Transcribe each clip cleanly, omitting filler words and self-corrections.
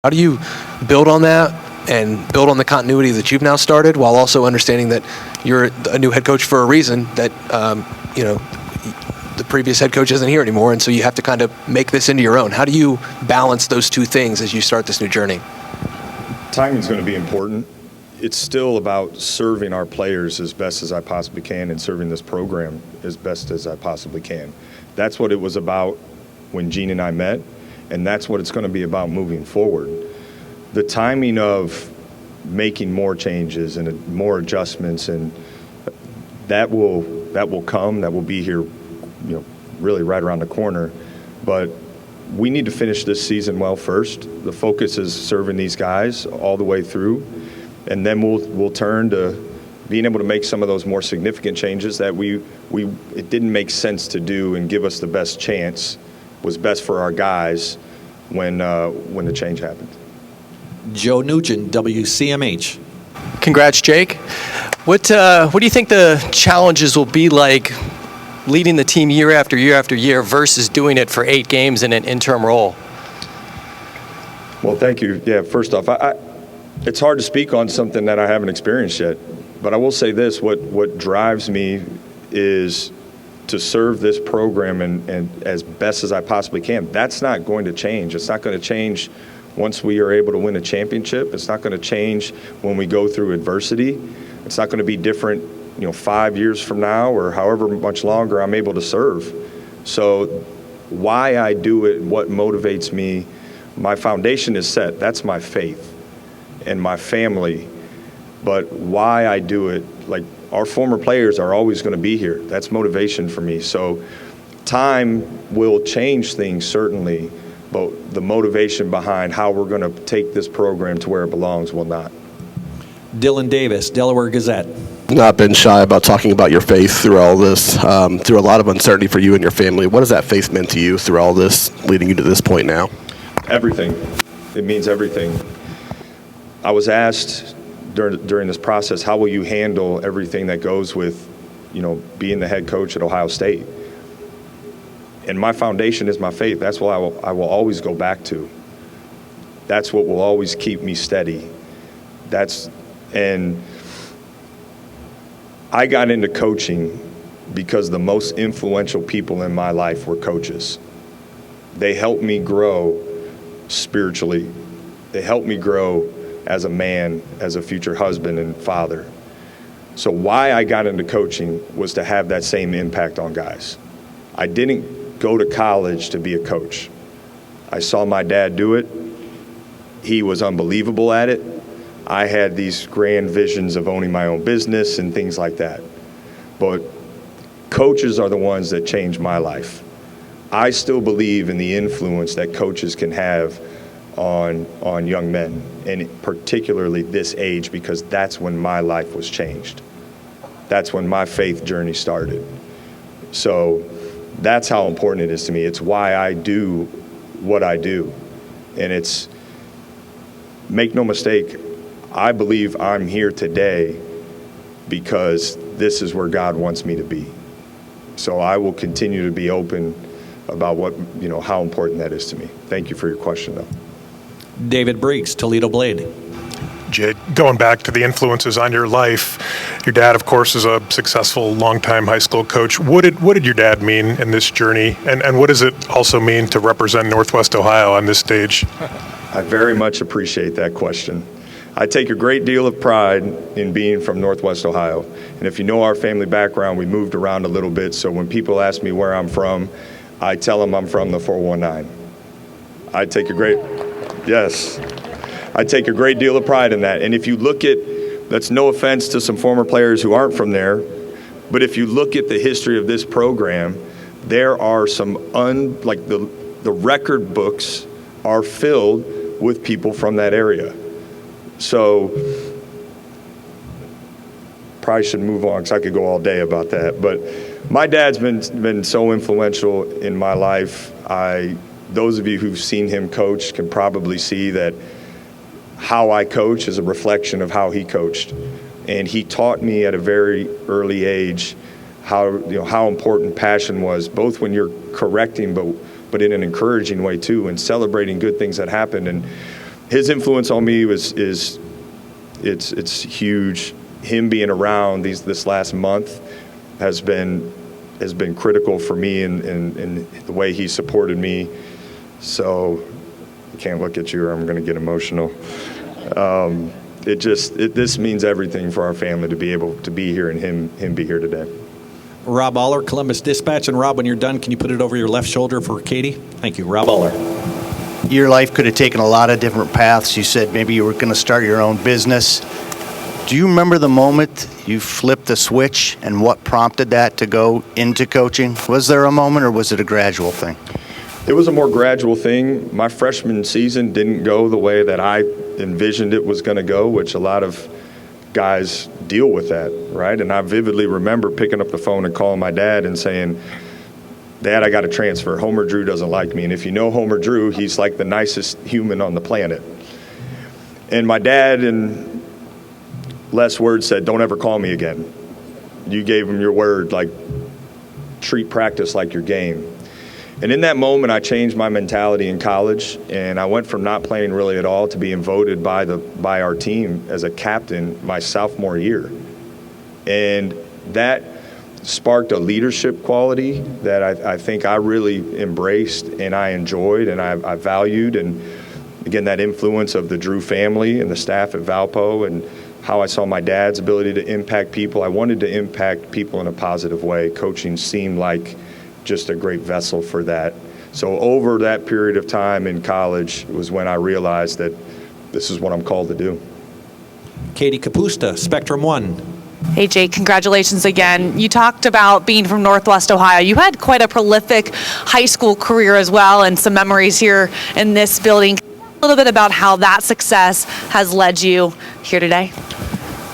How do you build on that and build on the continuity that you've now started, while also understanding that you're a new head coach for a reason, that the previous head coach isn't here anymore, and so you have to kind of make this into your own? How do you balance those two things as you start this new journey? Timing is going to be important. It's still about serving our players as best as I possibly can and serving this program as best as I possibly can. That's what it was about when Gene and I met, and that's what it's going to be about moving forward. The timing of making more changes and more adjustments, and that will come, that will be here, really right around the corner. But we need to finish this season well first. The focus is serving these guys all the way through, and then we'll turn to being able to make some of those more significant changes that it didn't make sense to do and give us the best chance, was best for our guys when the change happened. Joe Nugent, WCMH. Congrats, Jake. What do you think the challenges will be like leading the team year after year after year versus doing it for 8 games in an interim role? Well, thank you. Yeah, first off, it's hard to speak on something that I haven't experienced yet. But I will say this, what drives me is to serve this program and as best as I possibly can. That's not going to change. It's not going to change once we are able to win a championship. It's not going to change when we go through adversity. It's not going to be different, 5 years from now or however much longer I'm able to serve. So why I do it, what motivates me, my foundation is set. That's my faith and my family. But why I do it, like, our former players are always going to be here. That's motivation for me. So time will change things, certainly, but the motivation behind how we're going to take this program to where it belongs will not. Dylan Davis, Delaware Gazette. Not been shy about talking about your faith through all this, through a lot of uncertainty for you and your family. What has that faith meant to you through all this, leading you to this point now? Everything. It means everything. I was asked during this process, how will you handle everything that goes with, being the head coach at Ohio State? And my foundation is my faith. That's what I will always go back to. That's what will always keep me steady. And I got into coaching because the most influential people in my life were coaches. They helped me grow spiritually. They helped me grow as a man, as a future husband and father. So why I got into coaching was to have that same impact on guys. I didn't go to college to be a coach. I saw my dad do it. He was unbelievable at it. I had these grand visions of owning my own business and things like that. But coaches are the ones that changed my life. I still believe in the influence that coaches can have on young men, and particularly this age, because that's when my life was changed. That's when my faith journey started. So that's how important it is to me. It's why I do what I do. And it's, make no mistake, I believe I'm here today because this is where God wants me to be. So I will continue to be open about how important that is to me. Thank you for your question, though. David Breeks, Toledo Blade. Jake, going back to the influences on your life, your dad, of course, is a successful longtime high school coach. What did your dad mean in this journey, and what does it also mean to represent Northwest Ohio on this stage? I very much appreciate that question. I take a great deal of pride in being from Northwest Ohio. And if you know our family background, we moved around a little bit, so when people ask me where I'm from, I tell them I'm from the 419. I take a great deal of pride in that. And if you look at, that's no offense to some former players who aren't from there, but if you look at the history of this program, there are some, the record books are filled with people from that area. So, probably should move on because I could go all day about that. But my dad's been so influential in my life. Those of you who've seen him coach can probably see that how I coach is a reflection of how he coached. And he taught me at a very early age how important passion was, both when you're correcting, but in an encouraging way too, and celebrating good things that happened. And his influence on me it's huge. Him being around this last month has been critical for me in the way he supported me. So I can't look at you or I'm going to get emotional. This means everything for our family to be able to be here and him be here today. Rob Aller, Columbus Dispatch. And Rob, when you're done, can you put it over your left shoulder for Katie? Thank you. Rob Aller. Your life could have taken a lot of different paths. You said maybe you were going to start your own business. Do you remember the moment you flipped the switch and what prompted that to go into coaching? Was there a moment or was it a gradual thing? It was a more gradual thing. My freshman season didn't go the way that I envisioned it was going to go, which a lot of guys deal with that, right? And I vividly remember picking up the phone and calling my dad and saying, Dad, I got to transfer. Homer Drew doesn't like me. And if you know Homer Drew, he's like the nicest human on the planet. And my dad, in less words, said, don't ever call me again. You gave him your word, like treat practice like your game. And in that moment, I changed my mentality in college, and I went from not playing really at all to being voted by our team as a captain my sophomore year. And that sparked a leadership quality that I think I really embraced and I enjoyed and I valued. And again, that influence of the Drew family and the staff at Valpo and how I saw my dad's ability to impact people. I wanted to impact people in a positive way. Coaching seemed like just a great vessel for that. So over that period of time in college was when I realized that this is what I'm called to do. Katie Kapusta, Spectrum One. Hey, Jake, congratulations again. You talked about being from Northwest Ohio. You had quite a prolific high school career as well and some memories here in this building. A little bit about how that success has led you here today.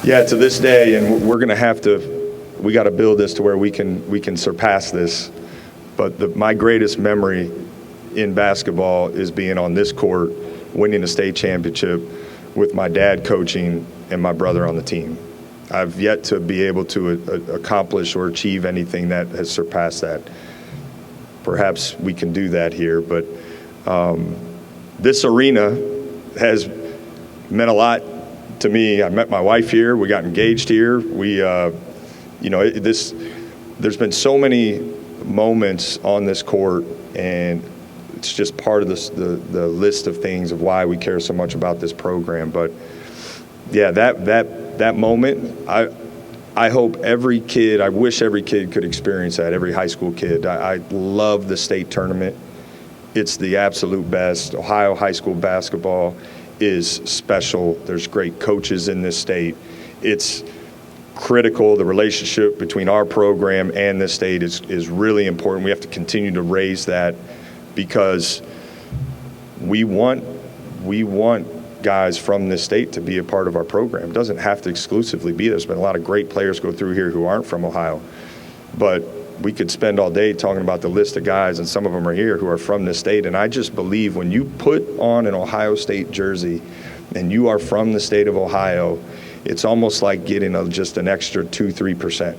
Yeah, to this day, and we're going to we got to build this to where we can surpass this. But my greatest memory in basketball is being on this court, winning a state championship with my dad coaching and my brother on the team. I've yet to be able to accomplish or achieve anything that has surpassed that. Perhaps we can do that here, but this arena has meant a lot to me. I met my wife here. We got engaged here. There's been so many moments on this court, and it's just part of the list of things of why we care so much about this program. But yeah, that moment, I hope every kid, I wish every kid could experience that, every high school kid. I love the state tournament. It's the absolute best. Ohio high school basketball is special. There's great coaches in this state. It's critical. The relationship between our program and this state is really important. We have to continue to raise that because we want guys from this state to be a part of our program. It doesn't have to exclusively be. There's been a lot of great players go through here who aren't from Ohio. But we could spend all day talking about the list of guys, and some of them are here, who are from this state. And I just believe when you put on an Ohio State jersey and you are from the state of Ohio, it's almost like getting just an extra 2-3%.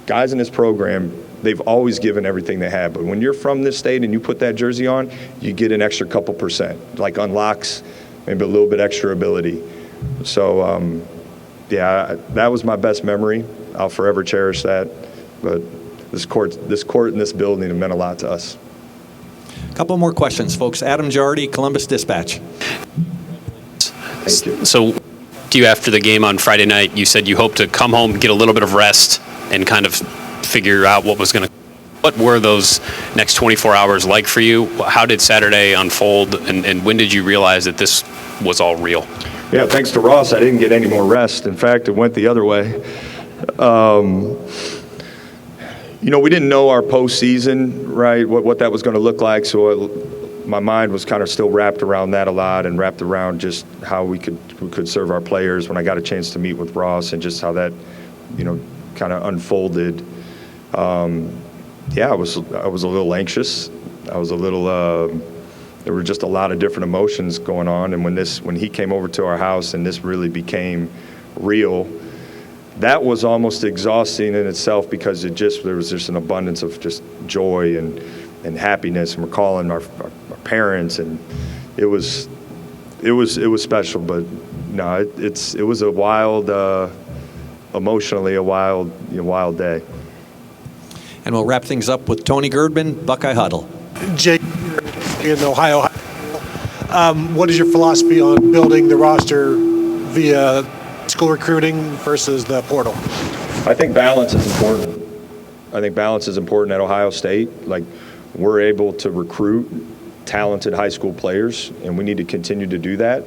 Guys in this program, they've always given everything they have. But when you're from this state and you put that jersey on, you get an extra couple percent, like unlocks maybe a little bit extra ability. So, that was my best memory. I'll forever cherish that. But this court and this building have meant a lot to us. A couple more questions, folks. Adam Jardy, Columbus Dispatch. Thank you. So, you after the game on Friday night, you said you hoped to come home, get a little bit of rest, and kind of figure out what was going to. What were those next 24 hours like for you? How did Saturday unfold, and when did you realize that this was all real? Yeah, thanks to Ross, I didn't get any more rest. In fact, it went the other way. We didn't know our postseason, right, what that was going to look like, so my mind was kind of still wrapped around that a lot and wrapped around just how we could serve our players. When I got a chance to meet with Ross and just how that, kind of unfolded, I was a little anxious. I was a little. There were just a lot of different emotions going on, and when he came over to our house and this really became real, that was almost exhausting in itself because there was just an abundance of just joy and happiness, and we're calling our parents, and it was it was special, but no, it was a wild, emotionally a wild day. And we'll wrap things up with Tony Girdman, Buckeye Huddle. Jake, in Ohio, what is your philosophy on building the roster via school recruiting versus the portal? I think balance is important. I think balance is important at Ohio State. Like, we're able to recruit talented high school players, and we need to continue to do that.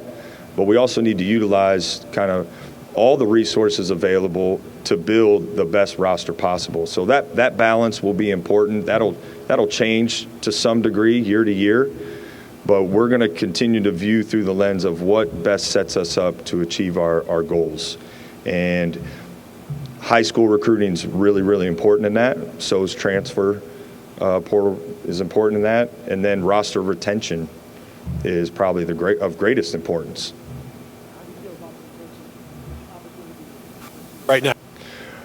But we also need to utilize kind of all the resources available to build the best roster possible. So that balance will be important. That'll change to some degree year to year, but we're going to continue to view through the lens of what best sets us up to achieve our goals. And high school recruiting is really, really important in that. So is transfer portal is important in that. And then roster retention is probably of greatest importance. Right now.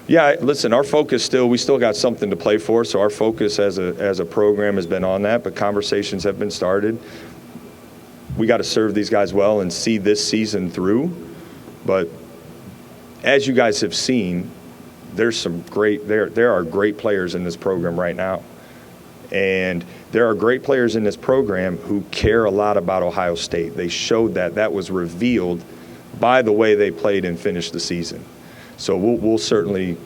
Yeah, listen, our focus we still got something to play for, so our focus as a program has been on that, but conversations have been started. We got to serve these guys well and see this season through. But as you guys have seen, there are great players in this program right now. And there are great players in this program who care a lot about Ohio State. They showed that was revealed by the way they played and finished the season. So we'll certainly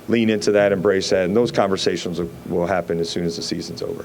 lean into that, embrace that, and those conversations will happen as soon as the season's over.